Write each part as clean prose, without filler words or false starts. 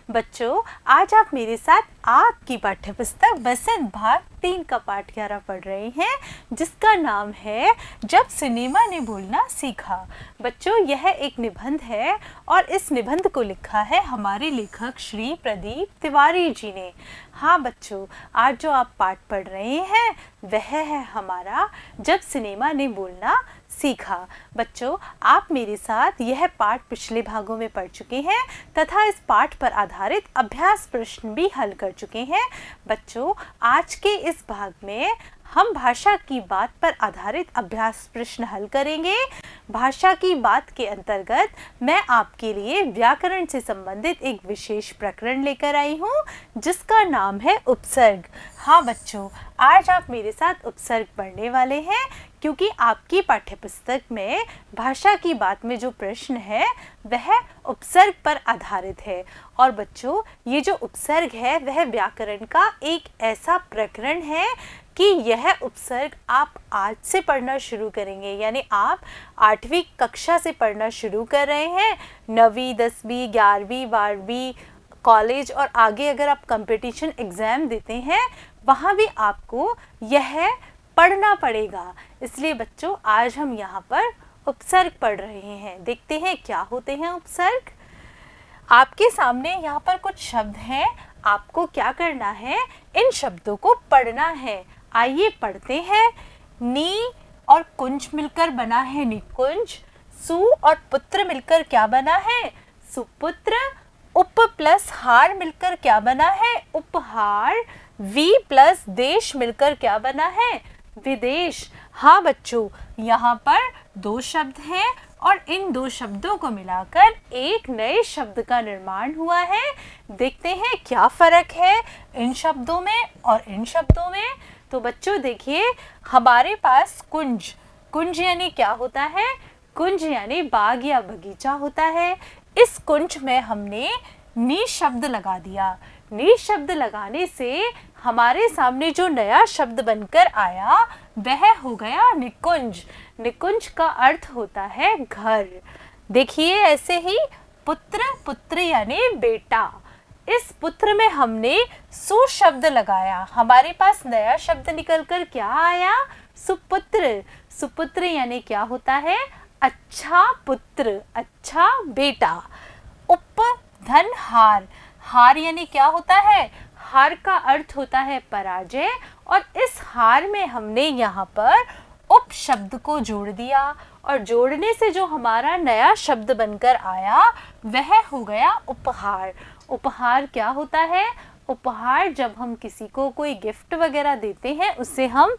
बच्चों, आज आप मेरे साथ आपकी पाठ्य पुस्तक बसंत भाग 3 का पाठ 11 पढ़ रहे हैं, जिसका नाम है जब सिनेमा ने बोलना सीखा। बच्चों, यह एक निबंध है और इस निबंध को लिखा है हमारे लेखक श्री प्रदीप तिवारी जी ने। हाँ बच्चों, आज जो आप पाठ पढ़ रहे हैं वह है हमारा जब सिनेमा ने बोलना सीखा। बच्चों, आप मेरे साथ यह पाठ पिछले भागों में पढ़ चुके हैं तथा इस पाठ पर आधारित अभ्यास प्रश्न भी हल कर चुके हैं। बच्चों, आज के इस भाग में हम भाषा की बात पर आधारित अभ्यास प्रश्न हल करेंगे। भाषा की बात के अंतर्गत मैं आपके लिए व्याकरण से संबंधित एक विशेष प्रकरण लेकर आई हूँ, जिसका नाम है उपसर्ग। हाँ बच्चों, आज आप मेरे साथ उपसर्ग पढ़ने वाले हैं, क्योंकि आपकी पाठ्यपुस्तक में भाषा की बात में जो प्रश्न है वह उपसर्ग पर आधारित है। और बच्चों, ये जो उपसर्ग है वह व्याकरण का एक ऐसा प्रकरण है कि यह उपसर्ग आप आज से पढ़ना शुरू करेंगे, यानी आप 8वीं कक्षा से पढ़ना शुरू कर रहे हैं। 9वीं, 10वीं, 11वीं, 12वीं कॉलेज और आगे अगर आप कंपटीशन एग्ज़ाम देते हैं वहाँ भी आपको यह पढ़ना पड़ेगा। इसलिए बच्चों, आज हम यहाँ पर उपसर्ग पढ़ रहे हैं। देखते हैं क्या होते हैं उपसर्ग। आपके सामने यहाँ पर कुछ शब्द हैं, आपको क्या करना है, इन शब्दों को पढ़ना है। आइए पढ़ते हैं। नी और कुंज मिलकर बना है निकुंज। सु और पुत्र मिलकर क्या बना है, सुपुत्र। उप प्लस हार मिलकर क्या बना है, उपहार। वी प्लस देश मिलकर क्या बना है, विदेश। हाँ बच्चों, यहाँ पर 2 शब्द हैं और इन 2 शब्दों को मिलाकर एक नए शब्द का निर्माण हुआ है। देखते हैं क्या फर्क है इन शब्दों में और इन शब्दों में। तो बच्चों देखिए, हमारे पास कुंज, कुंज यानी क्या होता है, कुंज यानी बाग या बगीचा होता है। इस कुंज में हमने नी शब्द लगा दिया। नी शब्द लगाने से हमारे सामने जो नया शब्द बनकर आया वह हो गया निकुंज। निकुंज का अर्थ होता है घर। देखिए ऐसे ही पुत्र, पुत्र यानी बेटा। इस पुत्र में हमने सु शब्द लगाया, हमारे पास नया शब्द निकलकर क्या आया, सुपुत्र। सुपुत्र यानी क्या होता है, अच्छा पुत्र, अच्छा बेटा। उप धन हार, हार यानी क्या होता है, हार का अर्थ होता है पराजय। और इस हार में हमने यहाँ पर उप शब्द को जोड़ दिया और जोड़ने से जो हमारा नया शब्द बनकर आया वह हो गया उपहार। उपहार क्या होता है, उपहार जब हम किसी को कोई गिफ्ट वगैरह देते हैं उसे हम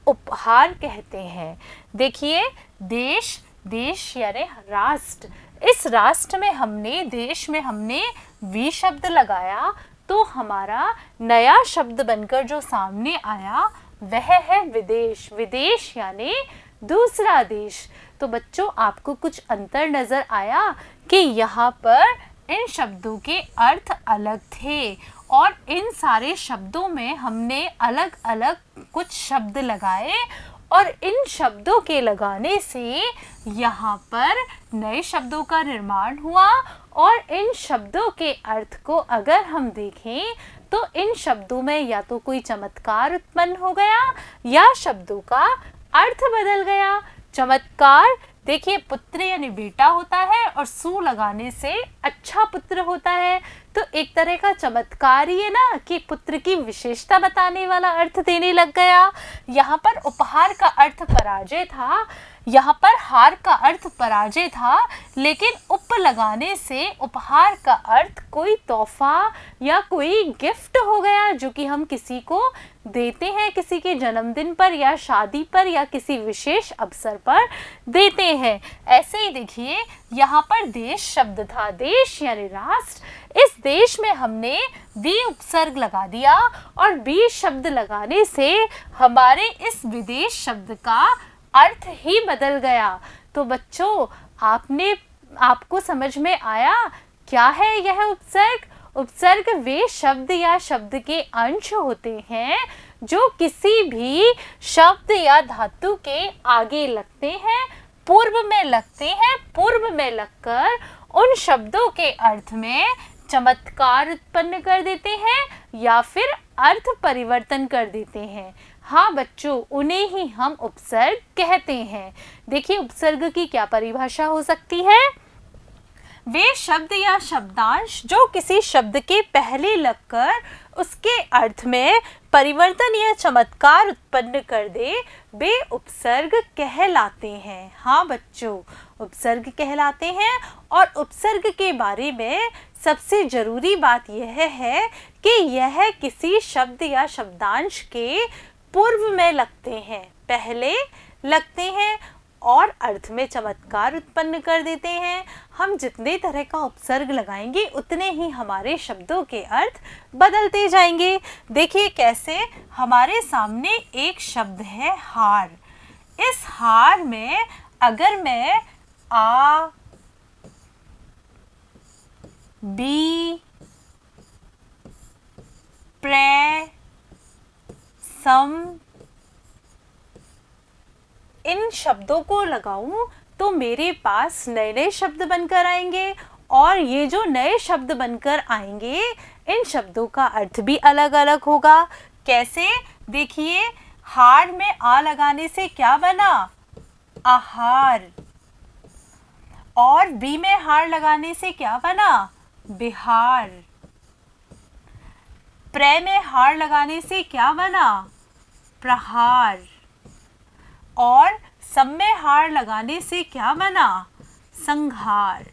उपहार कहते हैं। देखिए देश, देश यानी राष्ट्र। इस राष्ट्र में हमने, देश में हमने वी शब्द लगाया तो हमारा नया शब्द बनकर जो सामने आया वह है विदेश। विदेश यानी दूसरा देश। तो बच्चों, आपको कुछ अंतर नजर आया कि यहाँ पर इन शब्दों के अर्थ अलग थे और इन सारे शब्दों में हमने अलग अलग कुछ शब्द लगाए और इन शब्दों के लगाने से यहाँ पर नए शब्दों का निर्माण हुआ। और इन शब्दों के अर्थ को अगर हम देखें तो इन शब्दों में या तो कोई चमत्कार उत्पन्न हो गया या शब्दों का अर्थ बदल गया। चमत्कार, देखिए पुत्र यानी बेटा होता है और सु लगाने से अच्छा पुत्र होता है, तो एक तरह का चमत्कार ही है ना कि पुत्र की विशेषता बताने वाला अर्थ देने लग गया। यहाँ पर उपहार का अर्थ पराजय था, यहाँ पर हार का अर्थ पराजय था, लेकिन उप लगाने से उपहार का अर्थ कोई तोहफा या कोई गिफ्ट हो गया जो कि हम किसी को देते हैं, किसी के जन्मदिन पर या शादी पर या किसी विशेष अवसर पर देते हैं। ऐसे ही देखिए यहाँ पर देश शब्द था, देश यानी राष्ट्र। इस देश में हमने वी उपसर्ग लगा दिया और वी शब्द लगाने से हमारे इस विदेश शब्द का अर्थ ही बदल गया। तो बच्चों, आपको समझ में आया क्या है यह उपसर्ग। उपसर्ग वे शब्द या शब्द के अंश होते हैं जो किसी भी शब्द या धातु के आगे लगते हैं, पूर्व में लगते हैं। पूर्व में लगकर उन शब्दों के अर्थ में चमत्कार उत्पन्न कर देते हैं या फिर अर्थ परिवर्तन कर देते हैं। हाँ बच्चों, उन्हें ही हम उपसर्ग कहते हैं। देखिए उपसर्ग की क्या परिभाषा हो सकती है। वे शब्द या शब्दांश जो किसी शब्द के पहले लगकर उसके अर्थ में परिवर्तन या चमत्कार उत्पन्न कर दे, वे उपसर्ग कहलाते हैं। हाँ बच्चों, उपसर्ग कहलाते हैं। और उपसर्ग के बारे में सबसे जरूरी बात यह है कि यह किसी शब्द या शब्दांश के पूर्व में लगते हैं, पहले लगते हैं और अर्थ में चमत्कार उत्पन्न कर देते हैं। हम जितने तरह का उपसर्ग लगाएंगे उतने ही हमारे शब्दों के अर्थ बदलते जाएंगे। देखिए कैसे, हमारे सामने एक शब्द है हार। इस हार में अगर मैं आ, बी, प्रे, सम इन शब्दों को लगाऊं तो मेरे पास नए नए शब्द बनकर आएंगे और ये जो नए शब्द बनकर आएंगे इन शब्दों का अर्थ भी अलग अलग होगा। कैसे, देखिए हार में आ लगाने से क्या बना, आहार। और बी में हार लगाने से क्या बना, बिहार। प्रे में हार लगाने से क्या बना, प्रहार। और सम में हार लगाने से क्या बना, संहार।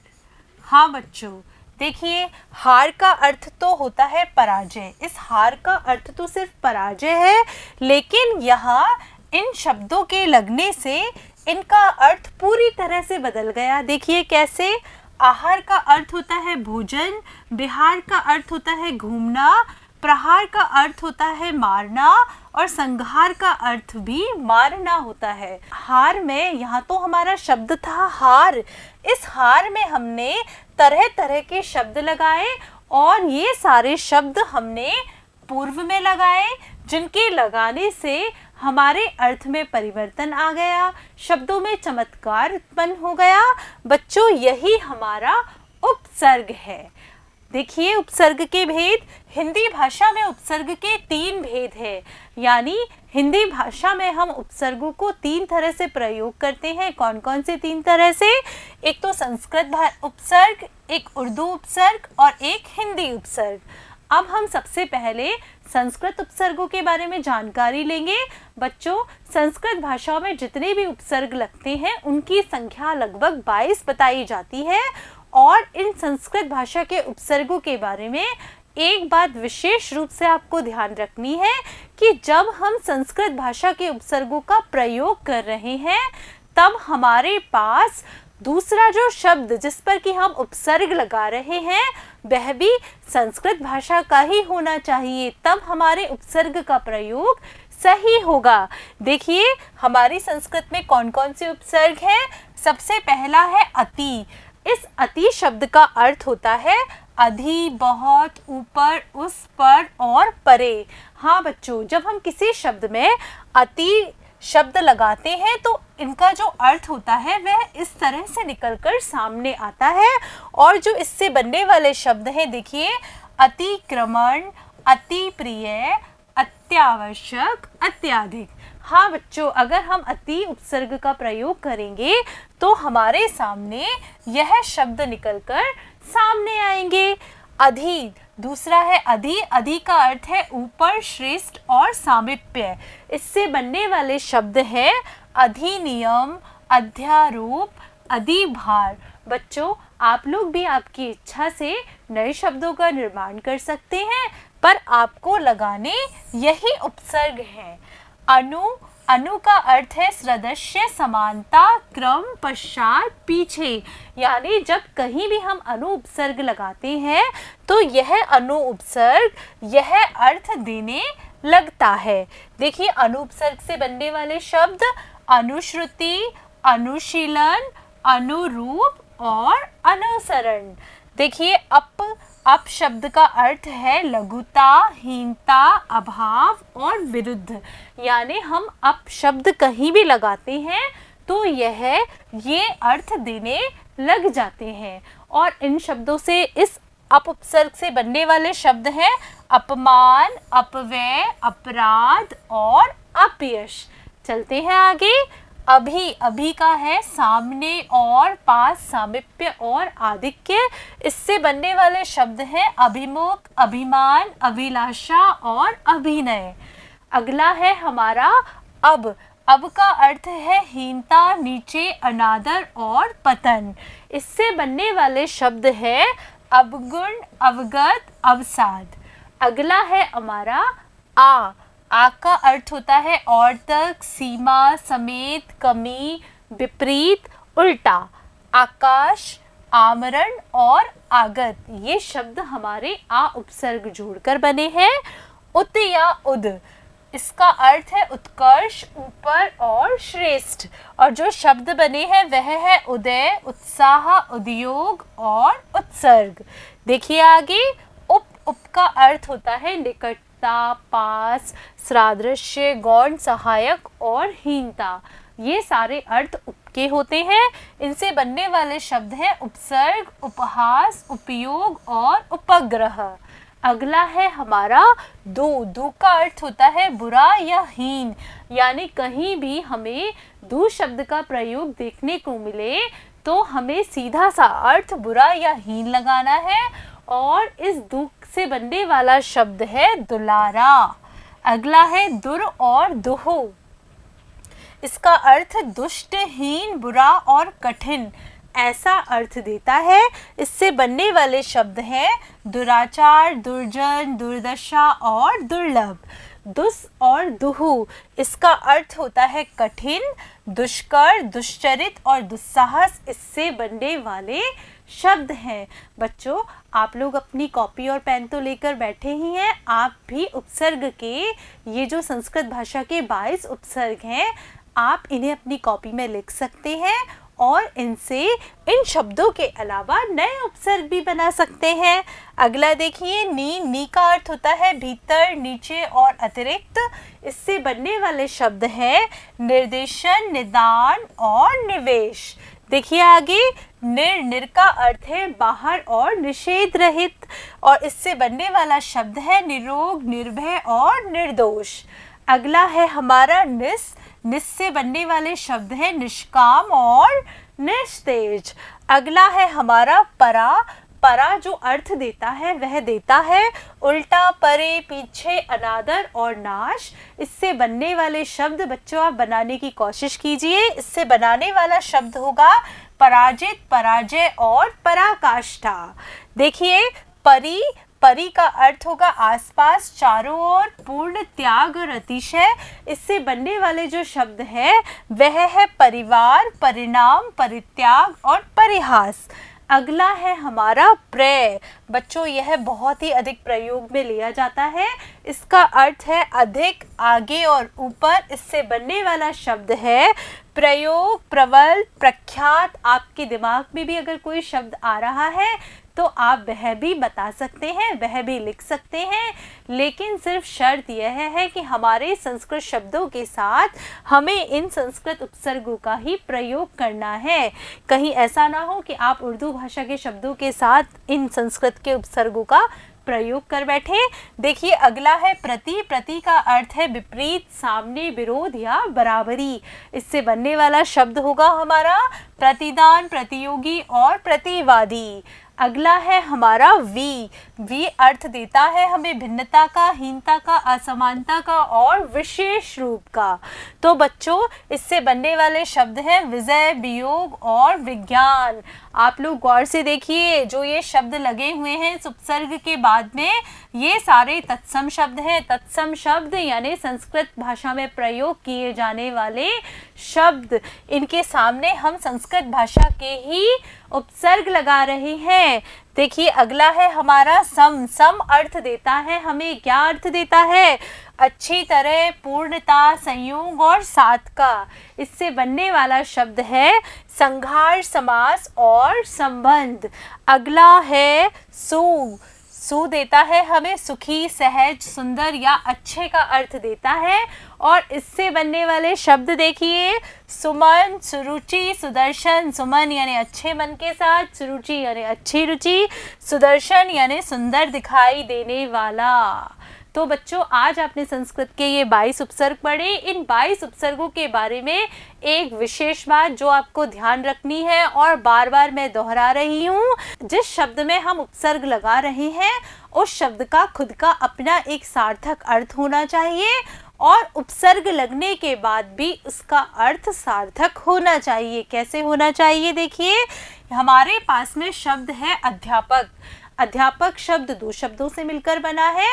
हाँ बच्चों, देखिए हार का अर्थ तो होता है पराजय। इस हार का अर्थ तो सिर्फ पराजय है, लेकिन यहाँ इन शब्दों के लगने से इनका अर्थ पूरी तरह से बदल गया। देखिए कैसे, आहार का अर्थ होता है भोजन, बिहार का अर्थ होता है घूमना, प्रहार का अर्थ होता है मारना और संहार का अर्थ भी मारना होता है। हार में यहाँ तो हमारा शब्द था हार, इस हार में हमने तरह तरह के शब्द लगाए और ये सारे शब्द हमने पूर्व में लगाए, जिनके लगाने से हमारे अर्थ में परिवर्तन आ गया, शब्दों में चमत्कार उत्पन्न हो गया। बच्चों, यही हमारा उपसर्ग है। देखिए उपसर्ग के भेद, हिंदी भाषा में उपसर्ग के 3 भेद हैं। यानी हिंदी भाषा में हम उपसर्गों को 3 तरह से प्रयोग करते हैं। कौन कौन से 3 तरह से? एक तो संस्कृत उपसर्ग, एक उर्दू उपसर्ग और एक हिंदी उपसर्ग। अब हम सबसे पहले संस्कृत उपसर्गों के बारे में जानकारी लेंगे। बच्चों, संस्कृत भाषा में जितने भी उपसर्ग लगते हैं उनकी संख्या लगभग 22 बताई जाती है। और इन संस्कृत भाषा के उपसर्गों के बारे में एक बात विशेष रूप से आपको ध्यान रखनी है कि जब हम संस्कृत भाषा के उपसर्गों का प्रयोग कर रहे हैं तब हमारे पास दूसरा जो शब्द जिस पर कि हम उपसर्ग लगा रहे हैं वह भी संस्कृत भाषा का ही होना चाहिए, तब हमारे उपसर्ग का प्रयोग सही होगा। देखिए हमारी संस्कृत में कौन कौन से उपसर्ग हैं। सबसे पहला है अति। इस अति शब्द का अर्थ होता है अधि, बहुत, ऊपर, उस पर और परे। हाँ बच्चों, जब हम किसी शब्द में अति शब्द लगाते हैं तो इनका जो अर्थ होता है वह इस तरह से निकलकर सामने आता है। और जो इससे बनने वाले शब्द हैं, देखिए अतिक्रमण, अति प्रिय, अत्यावश्यक, अत्याधिक। हाँ बच्चों, अगर हम अति उपसर्ग का प्रयोग करेंगे तो हमारे सामने यह शब्द निकलकर सामने आएंगे। अधि, दूसरा है अधि। अधि का अर्थ है ऊपर, श्रेष्ठ और सामीप्य। इससे बनने वाले शब्द हैं अधिनियम, अध्यारोप, अधिभार। बच्चों, आप लोग भी आपकी इच्छा से नए शब्दों का निर्माण कर सकते हैं, पर आपको लगाने यही उपसर्ग हैं। अनु, अनु का अर्थ है सदस्य, समानता, क्रम, पश्चात, पीछे। यानी जब कहीं भी हम अनु उपसर्ग लगाते हैं तो यह अनु उपसर्ग यह अर्थ देने लगता है। देखिए अनु उपसर्ग से बनने वाले शब्द अनुश्रुति, अनुशीलन, अनुरूप और अनुसरण। देखिए अप शब्द का अर्थ है लघुता, हीनता, अभाव और विरुद्ध। यानी हम अप शब्द कहीं भी लगाते हैं तो ये अर्थ देने लग जाते हैं। और इन शब्दों से, इस अप उपसर्ग से बनने वाले शब्द हैं अपमान, अपव्यय, अपराध और अपयश। चलते हैं आगे। अभी, अभी का है सामने और, पास, सामीप्य और आधिक्य। इससे बनने वाले शब्द हैं अभिमुख, अभिमान, अभिलाषा और अभिनय। अगला है हमारा अब। अब का अर्थ है हीनता, नीचे, अनादर और पतन। इससे बनने वाले शब्द है अवगुण, अवगत, अवसाद। अगला है हमारा आ। आ का अर्थ होता है और तक, सीमा, समेत, कमी, विपरीत, उल्टा। आकाश, आमरण और आगत, ये शब्द हमारे आ उपसर्ग जोड़कर बने हैं। उत या उद, इसका अर्थ है उत्कर्ष, ऊपर और श्रेष्ठ। और जो शब्द बने हैं वह है उदय, उत्साह, उद्योग और उत्सर्ग। देखिए आगे। उप का अर्थ होता है निकटता, पास, सादृश्य, गौण, सहायक और हीनता। ये सारे अर्थ उप के होते हैं। इनसे बनने वाले शब्द हैं उपसर्ग, उपहास, उपयोग और उपग्रह। अगला है हमारा दो। दो का अर्थ होता है बुरा या हीन, यानी कहीं भी हमें दो शब्द का प्रयोग देखने को मिले तो हमें सीधा सा अर्थ बुरा या हीन लगाना है। और इस दो से बनने वाला शब्द है दुलारा। अगला है दुर और दुहो। इसका अर्थ दुष्ट, हीन, बुरा और कठिन, ऐसा अर्थ देता है। इससे बनने वाले शब्द हैं दुराचार, दुर्जन, दुर्दशा और दुर्लभ। दुस और दुहु, इसका अर्थ होता है कठिन, दुष्कर, दुश्चरित और दुस्साहस। इससे बनने वाले शब्द हैं। बच्चों, आप लोग अपनी कॉपी और पेन तो लेकर बैठे ही हैं। आप भी उपसर्ग के, ये जो संस्कृत भाषा के 22 उपसर्ग हैं, आप इन्हें अपनी कॉपी में लिख सकते हैं और इनसे इन शब्दों के अलावा नए उपसर्ग भी बना सकते हैं। अगला देखिए। नी का अर्थ होता है भीतर, नीचे और अतिरिक्त। इससे बनने वाले शब्द हैं निर्देशन, निदान और निवेश। देखिए आगे। निर का अर्थ है बाहर और निषेध रहित। और इससे बनने वाला शब्द है निरोग, निर्भय और निर्दोष। अगला है हमारा निस। निस से बनने वाले शब्द हैं निष्काम और निस्तेज। अगला है हमारा परा। परा जो अर्थ देता है वह देता है उल्टा, परे, पीछे, अनादर और नाश। इससे बनने वाले शब्द बच्चों आप बनाने की कोशिश कीजिए। इससे बनाने वाला शब्द होगा पराजित, पराजय और पराकाष्ठा। देखिए। परी। परी का अर्थ होगा आसपास, चारों ओर, पूर्ण, त्याग और अतिशय। इससे बनने वाले जो शब्द है वह है परिवार, परिणाम, परित्याग और परिहास। अगला है हमारा प्रय। बच्चों, यह बहुत ही अधिक प्रयोग में लिया जाता है। इसका अर्थ है अधिक, आगे और ऊपर। इससे बनने वाला शब्द है प्रयोग, प्रबल, प्रख्यात। आपके दिमाग में भी अगर कोई शब्द आ रहा है तो आप वह भी बता सकते हैं, वह भी लिख सकते हैं। लेकिन सिर्फ शर्त यह है कि हमारे संस्कृत शब्दों के साथ हमें इन संस्कृत उपसर्गों का ही प्रयोग करना है। कहीं ऐसा ना हो कि आप उर्दू भाषा के शब्दों के साथ इन संस्कृत के उपसर्गों का प्रयोग कर बैठे। देखिए अगला है प्रति। प्रति का अर्थ है विपरीत, सामने, विरोध या बराबरी। इससे बनने वाला शब्द होगा हमारा प्रतिदान, प्रतियोगी और प्रतिवादी। अगला है हमारा वी। वी अर्थ देता है हमें भिन्नता का, हीनता का, असमानता का और विशेष रूप का। तो बच्चों, इससे बनने वाले शब्द हैं विजय, वियोग और विज्ञान। आप लोग गौर से देखिए, जो ये शब्द लगे हुए हैं इस उपसर्ग के बाद में, ये सारे तत्सम शब्द हैं। तत्सम शब्द यानी संस्कृत भाषा में प्रयोग किए जाने वाले शब्द। इनके सामने हम संस्कृत भाषा के ही उपसर्ग लगा रहे हैं। देखिए अगला है हमारा सम। सम अर्थ देता है हमें, क्या अर्थ देता है? अच्छी तरह, पूर्णता, संयोग और साथ का। इससे बनने वाला शब्द है संघार, समास और संबंध। अगला है सु। सु देता है हमें सुखी, सहज, सुंदर या अच्छे का अर्थ देता है। और इससे बनने वाले शब्द देखिए, सुमन, सुरुचि, सुदर्शन। सुमन यानी अच्छे मन के साथ, सुरुचि यानी अच्छी रुचि, सुदर्शन यानी सुंदर दिखाई देने वाला। तो बच्चों, आज आपने संस्कृत के ये 22 उपसर्ग पढ़े। इन 22 उपसर्गों के बारे में एक विशेष बात जो आपको ध्यान रखनी है और बार बार मैं दोहरा रही हूँ, जिस शब्द में हम उपसर्ग लगा रहे हैं उस शब्द का खुद का अपना एक सार्थक अर्थ होना चाहिए और उपसर्ग लगने के बाद भी उसका अर्थ सार्थक होना चाहिए। कैसे होना चाहिए? देखिए, हमारे पास में शब्द है अध्यापक। अध्यापक शब्द दो शब्दों से मिलकर बना है,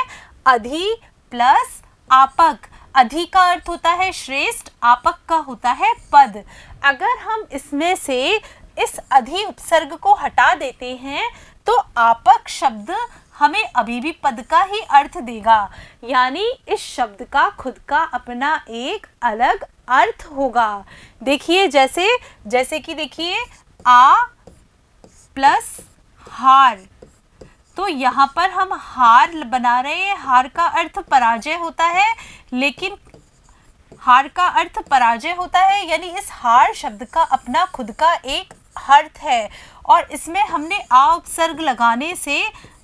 अधि प्लस आपक। अधि का अर्थ होता है श्रेष्ठ, आपक का होता है पद। अगर हम इसमें से इस अधि उपसर्ग को हटा देते हैं तो आपक शब्द हमें अभी भी पद का ही अर्थ देगा, यानी इस शब्द का खुद का अपना एक अलग अर्थ होगा। देखिए, जैसे कि देखिए, आ प्लस हार, तो यहाँ पर हम हार बना रहे हैं। हार का अर्थ पराजय होता है, लेकिन हार का अर्थ पराजय होता है, यानी इस हार शब्द का अपना खुद का एक अर्थ है और इसमें हमने आ उपसर्ग लगाने से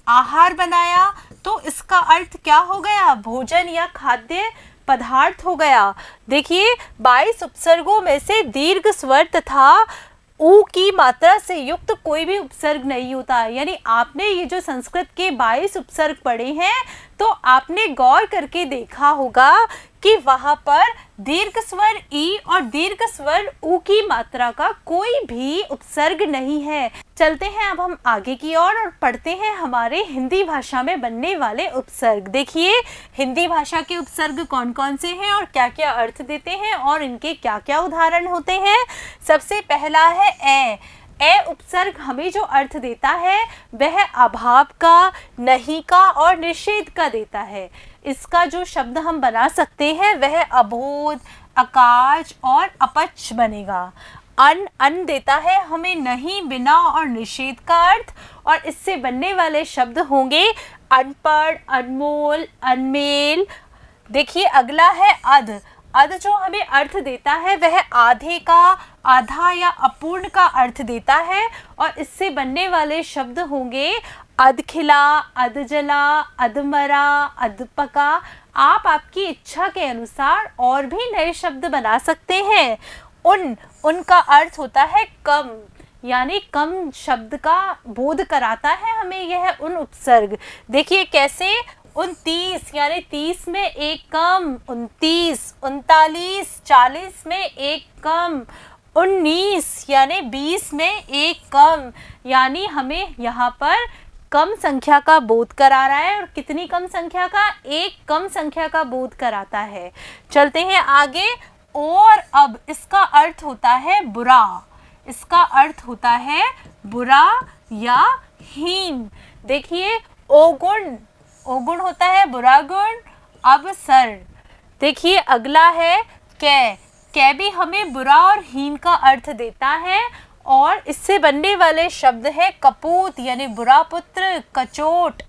आहार बनाया, तो इसका अर्थ क्या हो गया? भोजन या खाद्य पदार्थ हो गया। देखिए, 22 उपसर्गों में से दीर्घ स्वर तथा ऊ की मात्रा से युक्त कोई भी उपसर्ग नहीं होता। यानी आपने ये जो संस्कृत के 22 उपसर्ग पढ़े हैं तो आपने गौर करके देखा होगा कि वहाँ पर दीर्घ स्वर ई और दीर्घ स्वर ऊ की मात्रा का कोई भी उपसर्ग नहीं है। चलते हैं अब हम आगे की ओर और पढ़ते हैं हमारे हिंदी भाषा में बनने वाले उपसर्ग। देखिए, हिंदी भाषा के उपसर्ग कौन कौन से हैं और क्या क्या अर्थ देते हैं और इनके क्या क्या उदाहरण होते हैं। सबसे पहला है ए। ए उपसर्ग हमें जो अर्थ देता है वह अभाव का, नहीं का और निषेध का देता है। इसका जो शब्द हम बना सकते हैं वह अबोध, अकाज और अपच बनेगा। अन देता है हमें नहीं, बिना और निषेध का अर्थ, और इससे बनने वाले शब्द होंगे अनपढ़, अनमोल, अनमेल। देखिए, अगला है अध। अध जो हमें अर्थ देता है वह आधे का, आधा या अपूर्ण का अर्थ देता है और इससे बनने वाले शब्द होंगे अधखिला, अधजला, अधमरा, अधपका। आप आपकी इच्छा के अनुसार और भी नए शब्द बना सकते हैं। उनका अर्थ होता है कम, यानी कम शब्द का बोध कराता है हमें यह उन उपसर्ग। देखिए कैसे, 29 यानी 30 में एक कम, 29, 39, 40 में एक कम, 19 यानी 20 में एक कम। यानी हमें यहाँ पर कम संख्या का बोध करा रहा है और कितनी कम संख्या का? एक कम संख्या का बोध कराता है। चलते हैं आगे। और अब इसका अर्थ होता है बुरा। इसका अर्थ होता है बुरा या हीन। देखिए, ओगुण होता है बुरा गुण। अब सर। देखिए, अगला है कै भी हमें बुरा और हीन का अर्थ देता है और इससे बनने वाले शब्द है कपूत यानी बुरा पुत्र, कचोट।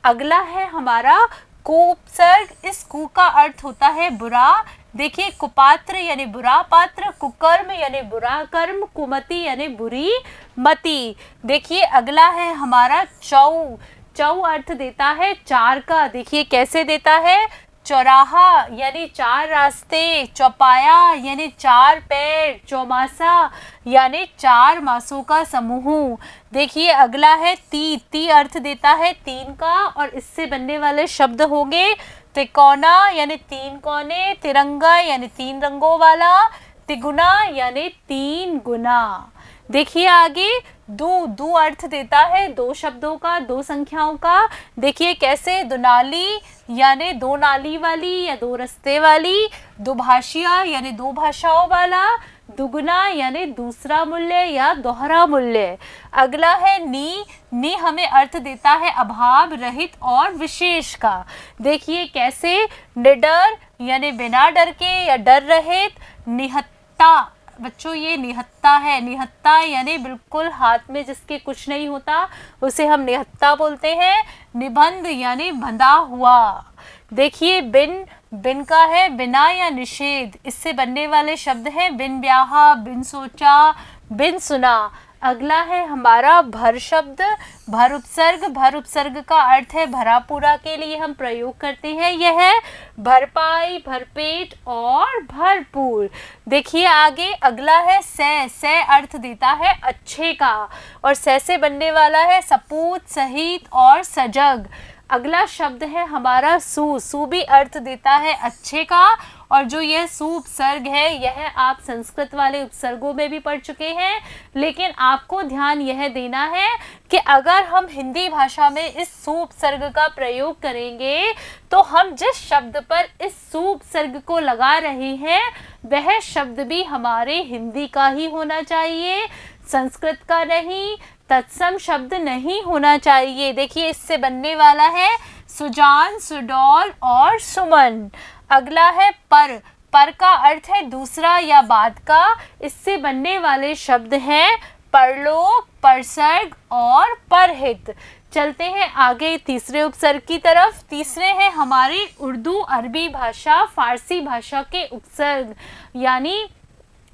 अगला है हमारा कुपसर्ग। इस कु का अर्थ होता है बुरा। देखिए, कुपात्र यानी बुरा पात्र, कुकर्म यानी बुरा कर्म, कुमति यानी बुरी मति। देखिए, अगला है हमारा चौ अर्थ देता है चार का। देखिए कैसे देता है, चौराहा यानी चार रास्ते, चौपाया यानी चार पैर, चौमासा यानी चार मासों का समूह। देखिए अगला है ती अर्थ देता है तीन का और इससे बनने वाले शब्द होंगे तिकोना यानी तीन कोने, तिरंगा यानी तीन रंगों वाला, तिगुना यानी तीन गुना। देखिए आगे दो अर्थ देता है दो शब्दों का, दो संख्याओं का। देखिए कैसे, दुनाली यानी दो नाली वाली या दो रास्ते वाली, दुभाषिया यानी दो भाषाओं वाला, दुगुना यानी दूसरा मूल्य या दोहरा मूल्य। अगला है नी हमें अर्थ देता है अभाव रहित और विशेष का। देखिए कैसे, निडर यानी बिना डर के या डर रहित, निहत्ता बच्चों ये निहत्था है। निहत्था यानी बिल्कुल हाथ में जिसके कुछ नहीं होता उसे हम निहत्था बोलते हैं। निबंध यानी बंधा हुआ। देखिए बिन, बिन का है बिना या निषेध, इससे बनने वाले शब्द हैं बिन ब्याहा, बिन सोचा, बिन सुना। अगला है हमारा भर शब्द। भर उपसर्ग, भर उपसर्ग का अर्थ है भरा पूरा के लिए हम प्रयोग करते हैं। यह है भरपाई, भरपेट और भरपूर। देखिए आगे अगला है सै। सै अर्थ देता है अच्छे का, और सै से बनने वाला है सपूत, सहित और सजग। अगला शब्द है हमारा सु। सु भी अर्थ देता है अच्छे का, और जो यह सु उपसर्ग है यह आप संस्कृत वाले उपसर्गों में भी पढ़ चुके हैं, लेकिन आपको ध्यान यह देना है कि अगर हम हिंदी भाषा में इस सु उपसर्ग का प्रयोग करेंगे तो हम जिस शब्द पर इस सु उपसर्ग को लगा रहे हैं वह शब्द भी हमारे हिंदी का ही होना चाहिए, संस्कृत का नहीं, तत्सम शब्द नहीं होना चाहिए। देखिए इससे बनने वाला है सुजान, सुडौल और सुमन। अगला है पर। पर का अर्थ है दूसरा या बाद का, इससे बनने वाले शब्द हैं परलोक, परसर्ग और परहित। चलते हैं आगे तीसरे उपसर्ग की तरफ। तीसरे हैं हमारी उर्दू, अरबी भाषा, फारसी भाषा के उपसर्ग। यानी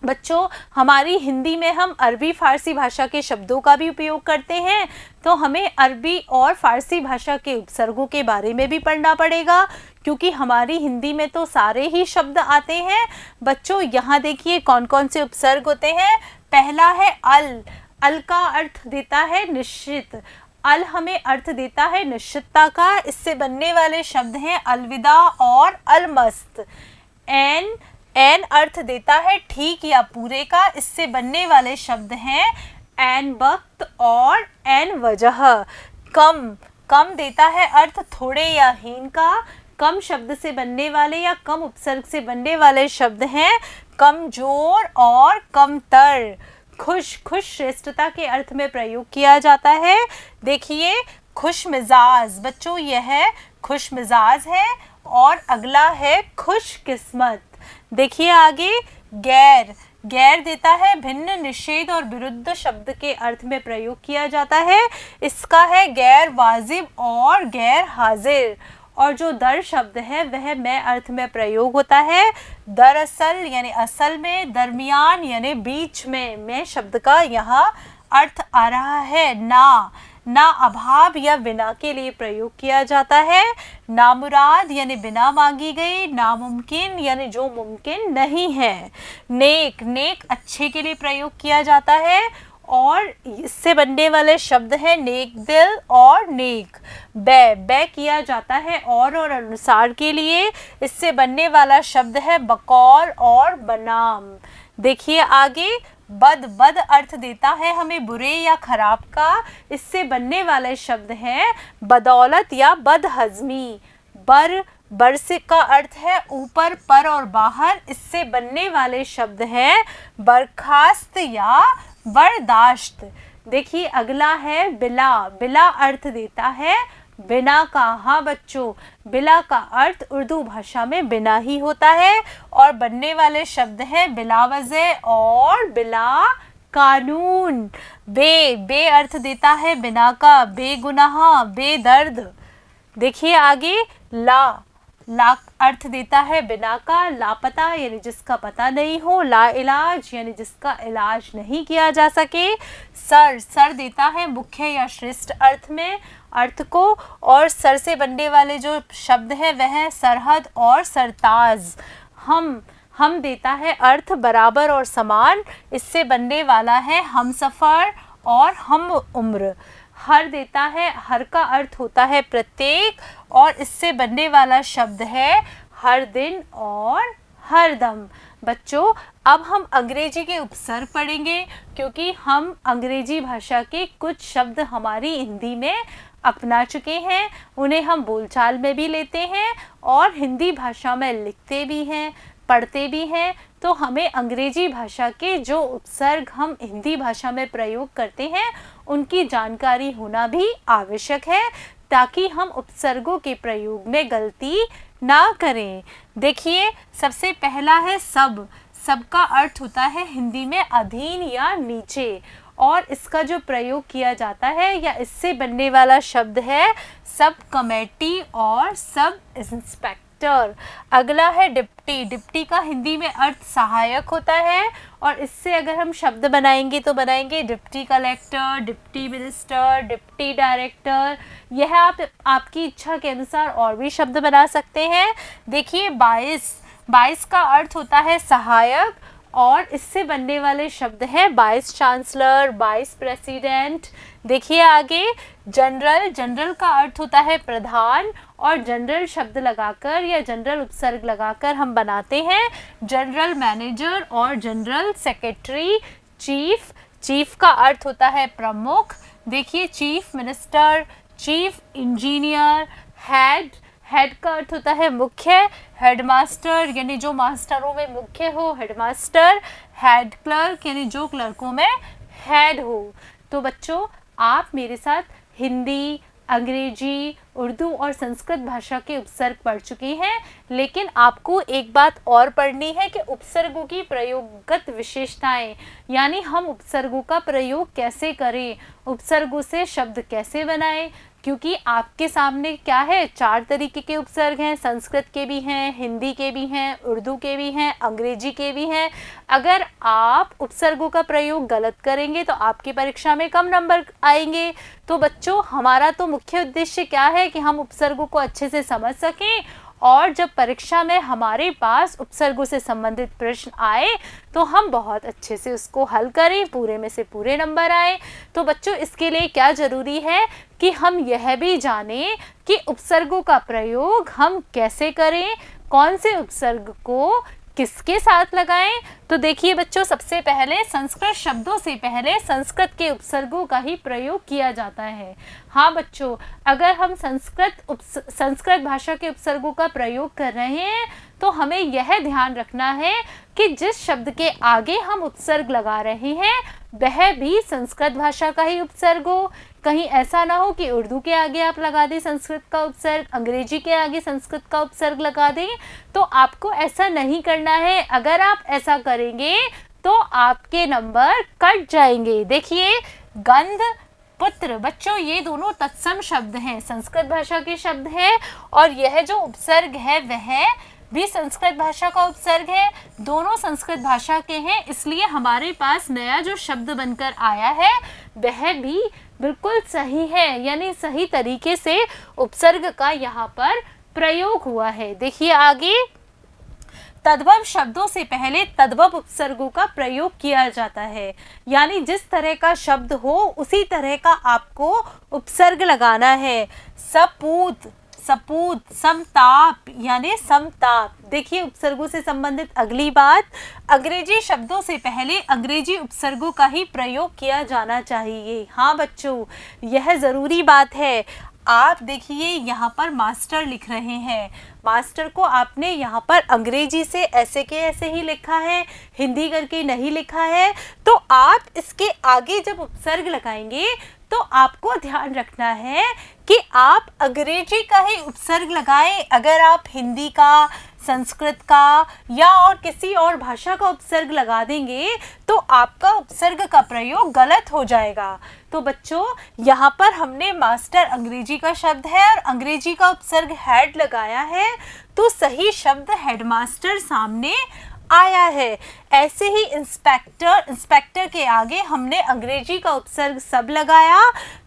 बच्चों हमारी हिंदी में हम अरबी फारसी भाषा के शब्दों का भी उपयोग करते हैं, तो हमें अरबी और फारसी भाषा के उपसर्गों के बारे में भी पढ़ना पड़ेगा, क्योंकि हमारी हिंदी में तो सारे ही शब्द आते हैं। बच्चों यहाँ देखिए कौन कौन से उपसर्ग होते हैं। पहला है अल। अल का अर्थ देता है निश्चित। अल हमें अर्थ देता है निश्चितता का, इससे बनने वाले शब्द हैं अलविदा और अलमस्त। एन। एन अर्थ देता है ठीक या पूरे का, इससे बनने वाले शब्द हैं एन वक्त और एन वजह। कम। कम देता है अर्थ थोड़े या हीन का, कम शब्द से बनने वाले या कम उपसर्ग से बनने वाले शब्द हैं कमजोर और कमतर। खुश। खुश श्रेष्ठता के अर्थ में प्रयोग किया जाता है। देखिए खुश मिजाज। बच्चों यह खुश मिजाज है। और अगला है खुश किस्मत। देखिए आगे गैर। गैर देता है भिन्न, निषेध और विरुद्ध शब्द के अर्थ में प्रयोग किया जाता है। इसका है गैर वाजिब और गैर हाजिर। और जो दर शब्द है वह मैं अर्थ में प्रयोग होता है। दरअसल यानी असल में, दरमियान यानी बीच में, मैं शब्द का यहाँ अर्थ आ रहा है ना। ना अभाव या बिना के लिए प्रयोग किया जाता है। नामुराद यानी बिना मांगी गई। नामुमकिन यानी जो मुमकिन नहीं है। नेक। नेक अच्छे के लिए प्रयोग किया जाता है, और इससे बनने वाले शब्द हैं नेक दिल और नेक। बै। बै किया जाता है और अनुसार के लिए, इससे बनने वाला शब्द है बकौल और बनाम। देखिए आगे बद। बद अर्थ देता है हमें बुरे या खराब का, इससे बनने वाले शब्द हैं बदौलत या बदहजमी। बर। बर से का अर्थ है ऊपर, पर और बाहर, इससे बनने वाले शब्द हैं बर्खास्त या बर्दाश्त। देखिए अगला है बिला। बिला अर्थ देता है बिना का। हाँ बच्चों बिला का अर्थ उर्दू भाषा में बिना ही होता है, और बनने वाले शब्द हैं बिला वजह और बिला कानून। बे। बे अर्थ देता है बिना का, बेगुनाह, बेदर्द। देखिए आगे ला। ला अर्थ देता है बिना का, लापता यानी जिसका पता नहीं हो। ला इलाज यानी जिसका इलाज नहीं किया जा सके। सर। सर देता है मुख्य या श्रेष्ठ अर्थ को, और सर से बनने वाले जो शब्द है वह है सरहद और सरताज। हम देता है अर्थ बराबर और समान, इससे बनने वाला है हमसफर और हम उम्र। हर देता है, हर का अर्थ होता है प्रत्येक, और इससे बनने वाला शब्द है हर दिन और हर दम। बच्चों अब हम अंग्रेजी के उपसर्ग पढ़ेंगे, क्योंकि हम अंग्रेजी भाषा के कुछ शब्द हमारी हिंदी में अपना चुके हैं, उन्हें हम बोलचाल में भी लेते हैं और हिंदी भाषा में लिखते भी हैं, पढ़ते भी हैं। तो हमें अंग्रेजी भाषा के जो उपसर्ग हम हिंदी भाषा में प्रयोग करते हैं उनकी जानकारी होना भी आवश्यक है, ताकि हम उपसर्गों के प्रयोग में गलती ना करें। देखिए सबसे पहला है सब। सब का अर्थ होता है हिंदी में अधीन या नीचे, और इसका जो प्रयोग किया जाता है या इससे बनने वाला शब्द है सब कमेटी और सब इंस्पेक्टर। अगला है डिप्टी। डिप्टी का हिंदी में अर्थ सहायक होता है, और इससे अगर हम शब्द बनाएंगे तो बनाएंगे deputy collector, deputy minister, deputy director. यह आप आपकी इच्छा के अनुसार और भी शब्द बना सकते हैं। देखिए 22, 22 का अर्थ होता है सहायक, और इससे बनने वाले शब्द हैं वाइस चांसलर, वाइस प्रेसिडेंट। देखिए आगे जनरल। जनरल का अर्थ होता है प्रधान, और जनरल शब्द लगाकर या जनरल उपसर्ग लगाकर हम बनाते हैं जनरल मैनेजर और जनरल सेक्रेटरी। चीफ। चीफ का अर्थ होता है प्रमुख। देखिए chief minister, chief engineer. Head. Head का अर्थ होता है मुख्य। हेडमास्टर यानी जो मास्टरों में मुख्य हो, हेडमास्टर। हेड क्लर्क यानी जो क्लर्कों में हेड हो। तो बच्चों आप मेरे साथ हिंदी, अंग्रेजी, उर्दू और संस्कृत भाषा के उपसर्ग पढ़ चुके हैं, लेकिन आपको एक बात और पढ़नी है कि उपसर्गों की प्रयोगगत विशेषताएं, यानी हम उपसर्गों का प्रयोग कैसे करें, उपसर्गों से शब्द कैसे बनाएं। क्योंकि आपके सामने क्या है, 4 तरीके के उपसर्ग हैं, संस्कृत के भी हैं, हिंदी के भी हैं, उर्दू के भी हैं, अंग्रेजी के भी हैं। अगर आप उपसर्गों का प्रयोग गलत करेंगे तो आपकी परीक्षा में कम नंबर आएंगे। तो बच्चों हमारा तो मुख्य उद्देश्य क्या है कि हम उपसर्गों को अच्छे से समझ सकें, और जब परीक्षा में हमारे पास उपसर्गों से संबंधित प्रश्न आए तो हम बहुत अच्छे से उसको हल करें, पूरे में से पूरे नंबर आए। तो बच्चों इसके लिए क्या ज़रूरी है कि हम यह भी जानें कि उपसर्गों का प्रयोग हम कैसे करें, कौन से उपसर्ग को किसके साथ लगाएं। तो देखिए बच्चों सबसे पहले संस्कृत शब्दों से पहले संस्कृत के उपसर्गों का ही प्रयोग किया जाता है। हाँ बच्चों, अगर हम संस्कृत भाषा के उपसर्गों का प्रयोग कर रहे हैं तो हमें यह ध्यान रखना है कि जिस शब्द के आगे हम उपसर्ग लगा रहे हैं वह भी संस्कृत भाषा का ही उपसर्ग हो। कहीं ऐसा ना हो कि उर्दू के आगे आप लगा दें संस्कृत का उपसर्ग, अंग्रेजी के आगे संस्कृत का उपसर्ग लगा दें। तो आपको ऐसा नहीं करना है। अगर आप ऐसा करेंगे तो आपके नंबर कट जाएंगे। देखिए गंध, पुत्र। बच्चों ये दोनों तत्सम शब्द हैं, संस्कृत भाषा के शब्द हैं, और यह जो उपसर्ग है वह भी संस्कृत भाषा का उपसर्ग है। दोनों संस्कृत भाषा के हैं, इसलिए हमारे पास नया जो शब्द बनकर आया है वह भी बिल्कुल सही है, यानी सही तरीके से उपसर्ग का यहाँ पर प्रयोग हुआ है। देखिए आगे तद्भव शब्दों से पहले तद्भव उपसर्गों का प्रयोग किया जाता है, यानी जिस तरह का शब्द हो उसी तरह का आपको उपसर्ग लगाना है। सपूत, सपूत। समताप यानी समताप। देखिए उपसर्गों से संबंधित अगली बात, अंग्रेजी शब्दों से पहले अंग्रेजी उपसर्गों का ही प्रयोग किया जाना चाहिए। हाँ बच्चों यह ज़रूरी बात है। आप देखिए यहाँ पर मास्टर लिख रहे हैं, मास्टर को आपने यहाँ पर अंग्रेजी से ऐसे के ऐसे ही लिखा है, हिंदी करके नहीं लिखा है। तो आप इसके आगे जब उपसर्ग लगाएंगे तो आपको ध्यान रखना है कि आप अंग्रेजी का ही उपसर्ग लगाएं। अगर आप हिंदी का, संस्कृत का या और किसी और भाषा का उपसर्ग लगा देंगे तो आपका उपसर्ग का प्रयोग गलत हो जाएगा। तो बच्चों यहाँ पर हमने मास्टर अंग्रेजी का शब्द है और अंग्रेजी का उपसर्ग हेड लगाया है, तो सही शब्द हेडमास्टर सामने आया है। ऐसे ही इंस्पेक्टर, इंस्पेक्टर के आगे हमने अंग्रेजी का उपसर्ग सब लगाया,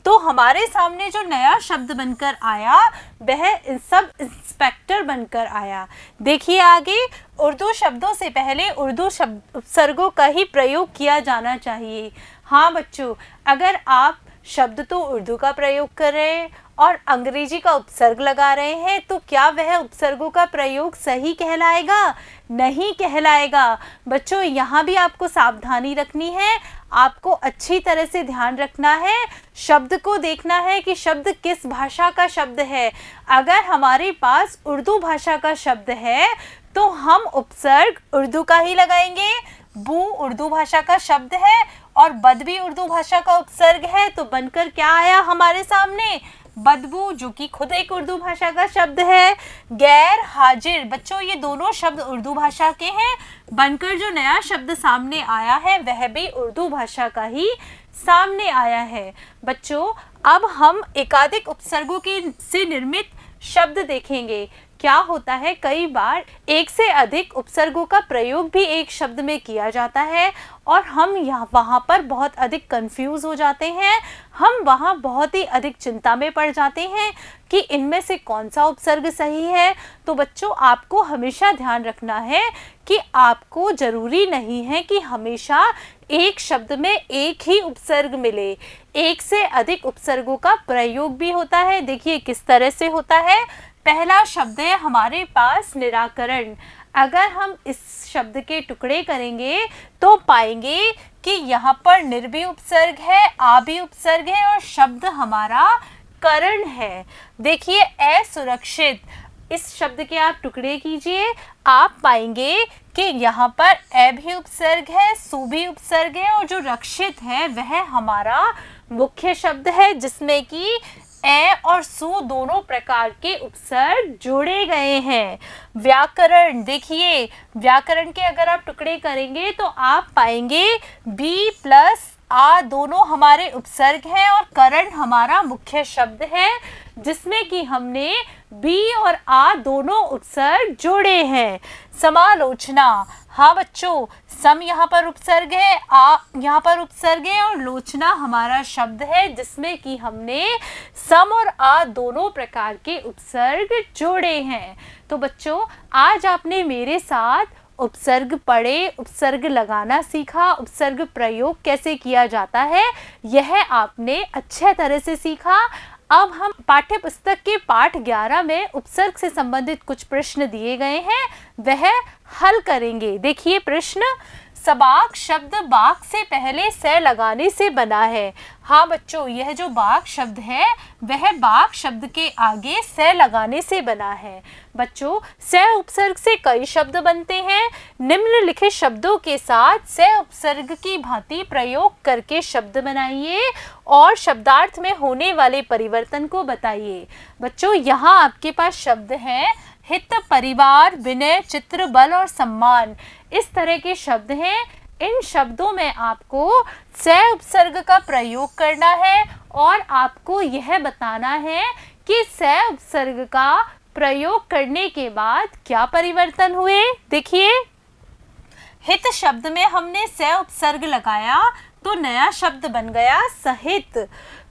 तो हमारे सामने जो नया शब्द बनकर आया वह सब इंस्पेक्टर बनकर आया। देखिए आगे उर्दू शब्दों से पहले उर्दू शब्द उपसर्गों का ही प्रयोग किया जाना चाहिए। हाँ बच्चों, अगर आप शब्द तो उर्दू का प्रयोग कर रहे हैं और अंग्रेजी का उपसर्ग लगा रहे हैं तो क्या वह उपसर्गों का प्रयोग सही कहलाएगा? नहीं कहलाएगा। बच्चों यहाँ भी आपको सावधानी रखनी है, आपको अच्छी तरह से ध्यान रखना है, शब्द को देखना है कि शब्द किस भाषा का शब्द है। अगर हमारे पास उर्दू भाषा का शब्द है तो हम उपसर्ग उर्दू का ही लगाएंगे। बू उर्दू भाषा का शब्द है और बद भी उर्दू भाषा का उपसर्ग है, तो बनकर क्या आया हमारे सामने? बदबू जो कि खुद एक उर्दू भाषा का शब्द है, गैर हाजिर, बच्चों ये दोनों शब्द उर्दू भाषा के हैं, बनकर जो नया शब्द सामने आया है वह भी उर्दू भाषा का ही सामने आया है। बच्चों अब हम एकाधिक उपसर्गों के से निर्मित शब्द देखेंगे। क्या होता है, कई बार एक से अधिक उपसर्गों का प्रयोग भी एक शब्द में किया जाता है और हम वहाँ पर बहुत अधिक कंफ्यूज हो जाते हैं, हम वहाँ बहुत ही अधिक चिंता में पड़ जाते हैं कि इनमें से कौन सा उपसर्ग सही है। तो बच्चों आपको हमेशा ध्यान रखना है कि आपको ज़रूरी नहीं है कि हमेशा एक शब्द में एक ही उपसर्ग मिले, एक से अधिक उपसर्गों का प्रयोग भी होता है। देखिए किस तरह से होता है। पहला शब्द है हमारे पास निराकरण। अगर हम इस शब्द के टुकड़े करेंगे तो पाएंगे कि यहाँ पर निर भी उपसर्ग है, आ भी उपसर्ग है और शब्द हमारा करण है। देखिए असुरक्षित, इस शब्द के आप टुकड़े कीजिए, आप पाएंगे कि यहाँ पर ए भी उपसर्ग है, सु भी उपसर्ग है और जो रक्षित है वह हमारा मुख्य शब्द है जिसमें कि ए और सु दोनों प्रकार के उपसर्ग जोड़े गए हैं। व्याकरण, देखिए व्याकरण के अगर आप टुकड़े करेंगे तो आप पाएंगे बी प्लस आ दोनों हमारे उपसर्ग हैं और करण हमारा मुख्य शब्द है जिसमें कि हमने बी और आ दोनों उपसर्ग जोड़े हैं। समालोचना, हाँ बच्चों सम यहाँ पर उपसर्ग है, आ यहाँ पर उपसर्ग है और लोचना हमारा शब्द है जिसमें कि हमने सम और आ दोनों प्रकार के उपसर्ग जोड़े हैं। तो बच्चों आज आपने मेरे साथ उपसर्ग पढ़े, उपसर्ग लगाना सीखा, उपसर्ग प्रयोग कैसे किया जाता है यह आपने अच्छे तरह से सीखा। अब हम पाठ्य पुस्तक के पाठ 11 में उपसर्ग से संबंधित कुछ प्रश्न दिए गए हैं वह हल करेंगे। देखिए प्रश्न, सबाक शब्द बाक से पहले से लगाने से बना है। हाँ बच्चों यह जो बाक शब्द है वह बाक शब्द के आगे से लगाने से बना है। बच्चों से उपसर्ग से कई शब्द बनते हैं, निम्नलिखित शब्दों के साथ से उपसर्ग की भांति प्रयोग करके शब्द बनाइए और शब्दार्थ में होने वाले परिवर्तन को बताइए। बच्चों यहाँ आपके पास शब्द हैं हित, परिवार, विनय, चित्र, बल और सम्मान, इस तरह के शब्द हैं। इन शब्दों में आपको से उपसर्ग का प्रयोग करना है और आपको यह बताना है कि से उपसर्ग का प्रयोग करने के बाद क्या परिवर्तन हुए। देखिए हित शब्द में हमने से उपसर्ग लगाया तो नया शब्द बन गया सहित।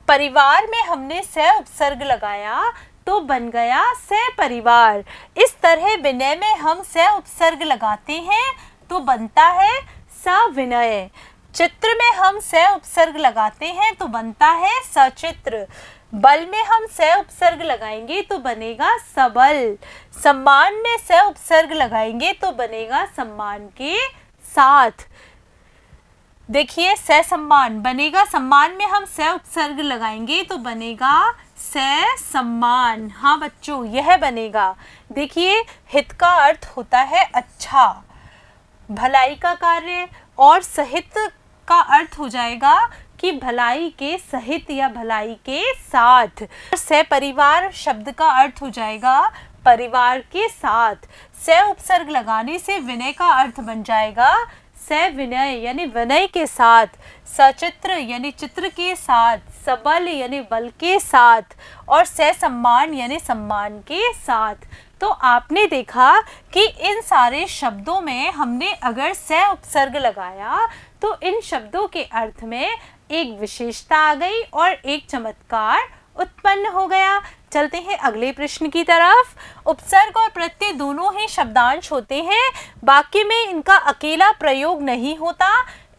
परिवार में हमने से उपसर्ग लगाया तो बन गया से परिवार। इस तरह विनय में हम से उपसर्ग लगाते हैं तो बनता है सविनय। चित्र में हम से उपसर्ग लगाते हैं तो बनता है सचित्र। बल में हम से उपसर्ग लगाएंगे तो बनेगा सबल। सम्मान में से उपसर्ग लगाएंगे तो बनेगा सम्मान के साथ। देखिए से सम्मान बनेगा, सम्मान में हम से उपसर्ग लगाएंगे तो बनेगा से सम्मान। हाँ बच्चों यह बनेगा। देखिए हित का अर्थ होता है अच्छा, भलाई का कार्य, और सहित का अर्थ हो जाएगा कि भलाई के सहित या भलाई के साथ। से परिवार शब्द का अर्थ हो जाएगा परिवार के साथ। से उपसर्ग लगाने से विनय का अर्थ बन जाएगा से विनय यानी विनय के साथ। सचित्र यानी चित्र के साथ। सबल यानी बल के साथ। और से सम्मान यानी सम्मान के साथ। तो आपने देखा कि इन सारे शब्दों में हमने अगर से उपसर्ग लगाया तो इन शब्दों के अर्थ में एक विशेषता आ गई और एक चमत्कार उत्पन्न हो गया। चलते हैं अगले प्रश्न की तरफ। उपसर्ग और प्रत्यय दोनों ही शब्दांश होते हैं, वाक्य में इनका अकेला प्रयोग नहीं होता।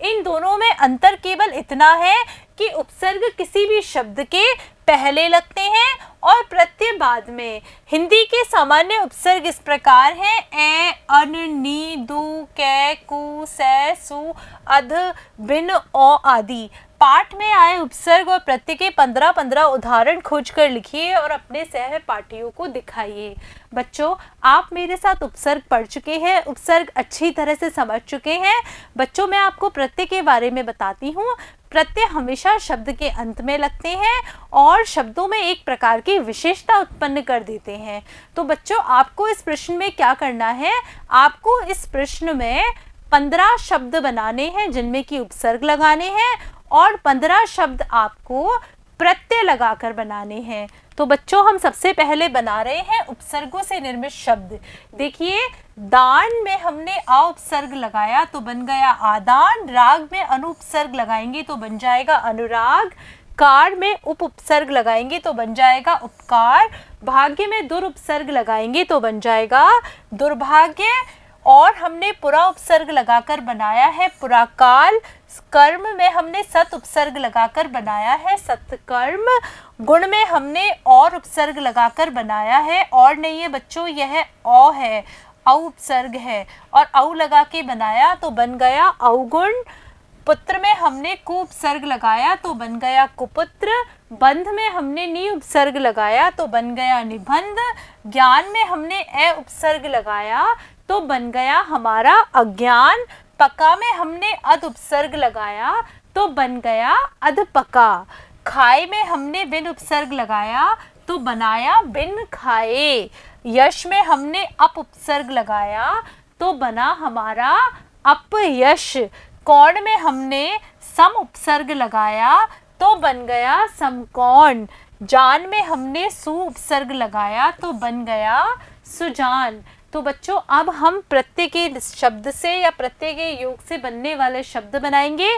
इन दोनों में अंतर केवल इतना है कि उपसर्ग किसी भी शब्द के पहले लगते हैं और प्रत्यय बाद में। हिंदी के सामान्य उपसर्ग इस प्रकार हैं ए, अन, नी, दु, कै, कु, से, सु, अध, बिन, औ आदि। पाठ में आए उपसर्ग और प्रत्यय के 15-15 उदाहरण खोजकर लिखिए और अपने सहपाठियों को दिखाइए। बच्चों आप मेरे साथ उपसर्ग पढ़ चुके हैं, उपसर्ग अच्छी तरह से समझ चुके हैं। बच्चों मैं आपको प्रत्यय के बारे में बताती हूँ। प्रत्यय हमेशा शब्द के अंत में लगते हैं और शब्दों में एक प्रकार की विशेषता उत्पन्न कर देते हैं। तो बच्चों, आपको इस प्रश्न में क्या करना है, आपको इस प्रश्न में 15 शब्द बनाने हैं जिनमें कि उपसर्ग लगाने हैं और 15 शब्द आपको प्रत्यय लगाकर बनाने हैं। तो बच्चों, हम सबसे पहले बना रहे हैं उपसर्गों से निर्मित शब्द। देखिए, दान में हमने आ उपसर्ग लगाया तो बन गया आदान, राग में अनुपसर्ग लगाएंगे तो बन जाएगा अनुराग, कार में उप उपसर्ग लगाएंगे तो बन जाएगा उपकार, भाग्य में दुर उपसर्ग लगाएंगे तो बन जाएगा दुर्भाग्य, और हमने पुरा उपसर्ग लगाकर बनाया है पुराकाल, कर्म में हमने सत उपसर्ग लगाकर बनाया है सत्कर्म, गुण में हमने और उपसर्ग लगाकर बनाया है, और नहीं है बच्चों, यह औ है, औ उपसर्ग है और औ लगा के बनाया तो बन गया अवगुण, पुत्र में हमने कु उपसर्ग लगाया तो बन गया कुपुत्र, बंध में हमने नी उपसर्ग लगाया तो बन गया निबंध, ज्ञान में हमने ए उपसर्ग लगाया तो बन गया हमारा अज्ञान, पका में हमने अध उपसर्ग लगाया तो बन गया अधपका, खाए में हमने बिन उपसर्ग लगाया तो बनाया बिन खाए, यश में हमने अप उपसर्ग लगाया तो बना हमारा अपयश, कौण में हमने सम उपसर्ग लगाया तो बन गया समकौण, जान में हमने सु उपसर्ग लगाया तो बन गया सुजान। तो बच्चों, अब हम प्रत्यय के शब्द से या प्रत्यय के योग से बनने वाले शब्द बनाएंगे।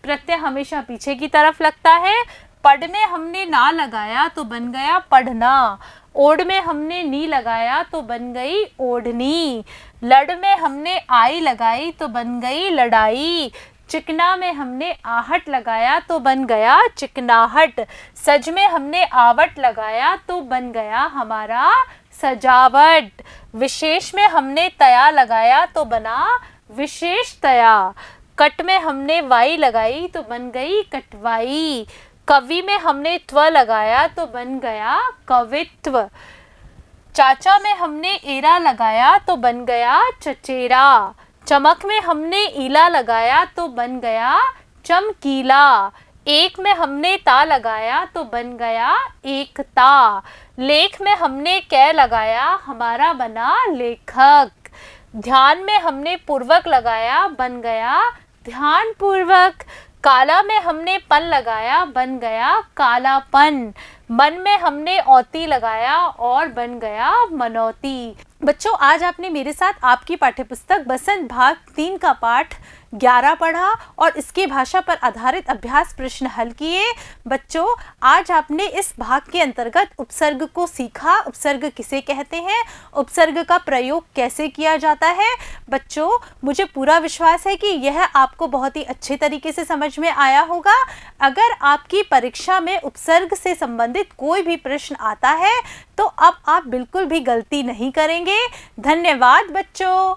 प्रत्यय हमेशा पीछे की तरफ लगता है। पढ़ में हमने ना लगाया तो बन गया पढ़ना, ओढ़ में हमने नी लगाया तो बन गई ओढ़नी, लड़ में हमने आई लगाई तो बन गई लड़ाई, चिकना में हमने आहट लगाया तो बन गया चिकनाहट, सज में हमने आवट लगाया तो बन गया हमारा सजावट, विशेष में हमने तया लगाया तो बना विशेष तया, कट में हमने वाई लगाई तो बन गई कटवाई, कवि में हमने त्व लगाया तो बन गया कवित्व, चाचा में हमने एरा लगाया तो बन गया चचेरा, चमक में हमने ईला लगाया तो बन गया चमकीला, एक में हमने ता लगाया तो बन गया एकता, लेख में हमने कै लगाया हमारा बना लेखक, ध्यान में हमने पूर्वक लगाया बन गया ध्यान पूर्वक, काला में हमने पन लगाया बन गया कालापन, मन में हमने औती लगाया और बन गया मनौती। बच्चों, आज आपने मेरे साथ आपकी पाठ्यपुस्तक बसंत भाग 3 का पाठ 11 पढ़ा और इसके भाषा पर आधारित अभ्यास प्रश्न हल किए। बच्चों, आज आपने इस भाग के अंतर्गत उपसर्ग को सीखा। उपसर्ग किसे कहते हैं, उपसर्ग का प्रयोग कैसे किया जाता है। बच्चों, मुझे पूरा विश्वास है कि यह आपको बहुत ही अच्छे तरीके से समझ में आया होगा। अगर आपकी परीक्षा में उपसर्ग से संबंधित कोई भी प्रश्न आता है तो अब आप बिल्कुल भी गलती नहीं करेंगे। धन्यवाद बच्चों।